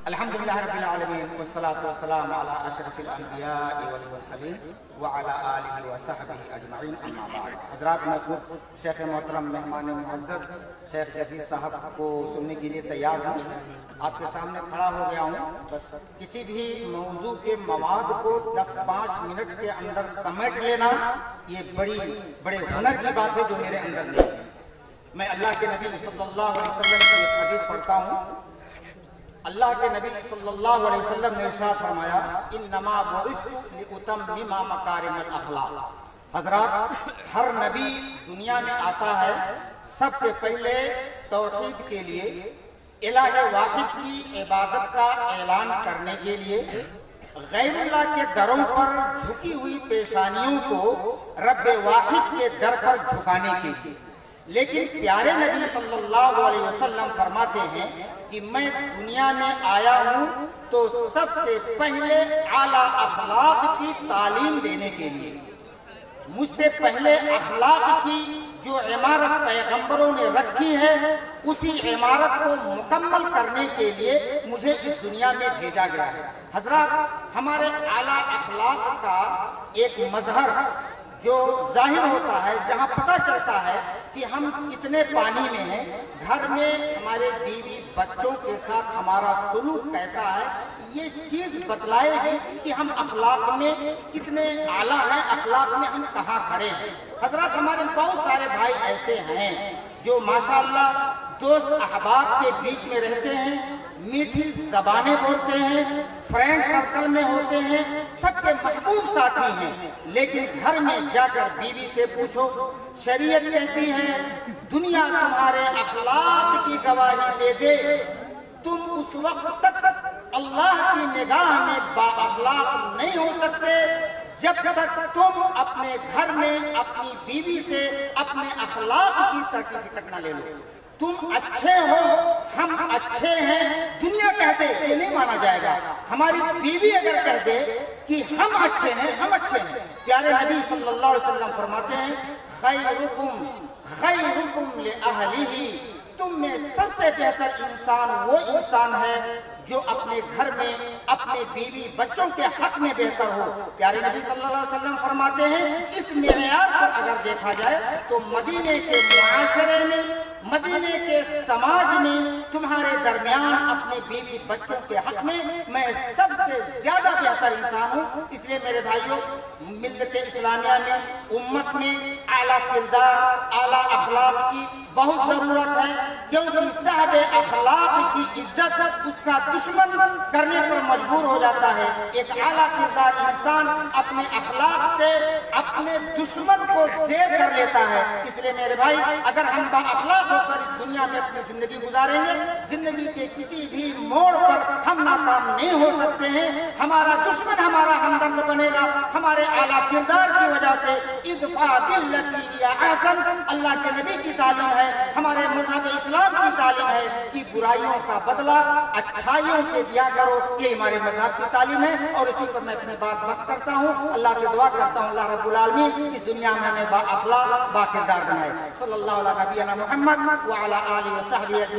الحمدللہ رب العالمین والصلاة والسلام علی اشرف الانبیاء والمرسلین وعلی آلہ وصحبہ اجمعین اما بعد۔ حضرات، میں خود شیخ محترم مہمان معزز شیخ جدید صاحب کو سننے کے لیے تیار ہوں۔ آپ کے سامنے کھڑا ہو گیا ہوں۔ بس کسی بھی موضوع کے مواد کو 10-5 منٹ کے اندر سمیٹ لینا یہ بڑے ہنر کی بات ہے جو میرے اندر نہیں ہے۔ میں اللہ کے نبی صلی اللہ علیہ وسلم کی ایک حدیث پڑھتا ہوں۔ اللہ کے نبی صلی اللہ علیہ وسلم نے ارشاد فرمایا، انما بعثت لاتمم مکارم الاخلاق۔ حضرات، ہر نبی دنیا میں آتا ہے سب سے پہلے توحید کے لیے، الہ واحد کی عبادت کا اعلان کرنے کے لیے، غیر اللہ کے دروں پر جھکی ہوئی پیشانیوں کو رب واحد کے در پر جھکانے کے لیے۔ لیکن پیارے نبی صلی اللہ علیہ وسلم فرماتے ہیں کہ میں دنیا میں آیا ہوں تو سب سے پہلے اعلیٰ اخلاق کی تعلیم دینے کے لیے۔ مجھ سے پہلے اخلاق کی جو عمارت پیغمبروں نے رکھی ہے اسی عمارت کو مکمل کرنے کے لیے مجھے اس دنیا میں بھیجا گیا ہے۔ حضرات، ہمارے اعلیٰ اخلاق کا ایک مظہر جو ظاہر ہوتا ہے، جہاں پتہ چلتا ہے کہ ہم کتنے پانی میں ہیں، گھر میں ہمارے بیوی بچوں کے ساتھ ہمارا سلوک کیسا ہے، یہ چیز بتلائے گی کہ ہم اخلاق میں کتنے اعلیٰ ہیں، اخلاق میں ہم کہاں کھڑے ہیں۔ حضرات، ہمارے بہت سارے بھائی ایسے ہیں جو ماشاءاللہ دوست احباب کے بیچ میں رہتے ہیں، میٹھی زبانیں بولتے ہیں، فرینڈ سرکل میں ہوتے ہیں، سب کے محبوب ساتھی ہیں، لیکن گھر میں جا کر بیوی سے پوچھو، شریعت کہتی ہے دنیا تمہارے اخلاق کی گواہی دے دے، تم اس وقت تک اللہ کی نگاہ میں با اخلاق نہیں ہو سکتے جب تک تم اپنے گھر میں اپنی بیوی سے اپنے اخلاق کی سرٹیفکیٹ نہ لے لو۔ تم اچھے ہو، ہم اچھے ہیں، دنیا کہہ دے یہ نہیں مانا جائے گا۔ ہماری بیوی اگر کہہ دے کہ ہم اچھے ہیں، ہم اچھے ہیں، پیارے نبی صلی اللہ علیہ وسلم فرماتے ہیں خیرکم خیرکم لأہلہ، تم میں سب سے بہتر انسان وہ انسان ہے جو اپنے گھر میں اپنے بیوی بچوں کے حق میں بہتر ہو۔ پیارے نبی صلی اللہ علیہ وسلم فرماتے ہیں اس معیار پر اگر دیکھا جائے تو مدینے کے معاشرے میں، مدینے کے سماج میں تمہارے درمیان اپنے بیوی بچوں کے حق میں میں سب سے زیادہ بہتر انسان ہوں۔ اس لیے میرے بھائیوں، ملت اسلامیہ میں، امت میں اعلیٰ کردار، اعلیٰ اخلاق کی بہت ضرورت ہے، کیونکہ صاحب اخلاق کی عزت اس کا دشمن کرنے پر مجبور ہو جاتا ہے۔ ایک اعلیٰ کردار انسان اپنے اخلاق سے اپنے دشمن کو زیر کر لیتا ہے۔ اس لیے میرے بھائی، اگر ہم با اخلاق ہو کر اس دنیا میں اپنی زندگی گزاریں گے، زندگی کے کسی بھی موڑ پر ہم ناکام نہیں ہو سکتے ہیں۔ ہمارا دشمن ہمارا ہمدرد بنے گا۔ ہمارے اعلیٰ کردار کی وجہ سے ادفع باللتی ہی احسن، اللہ کے نبی کی تعلیم ہے، ہمارے مذہب اسلام کی تعلیم ہے کہ برائیوں کا بدلہ اچھائیوں سے دیا کرو، یہ ہمارے مذہب کی تعلیم ہے۔ اور اسی پر میں اپنی بات بس کرتا ہوں، اللہ سے دعا کرتا ہوں اللہ رب العالمین اس دنیا میں ہمیں با اخلاق با کردار بنائے۔ صلی اللہ علیہ نبینا محمد وعلی آلہ وصحبہ اجمعین۔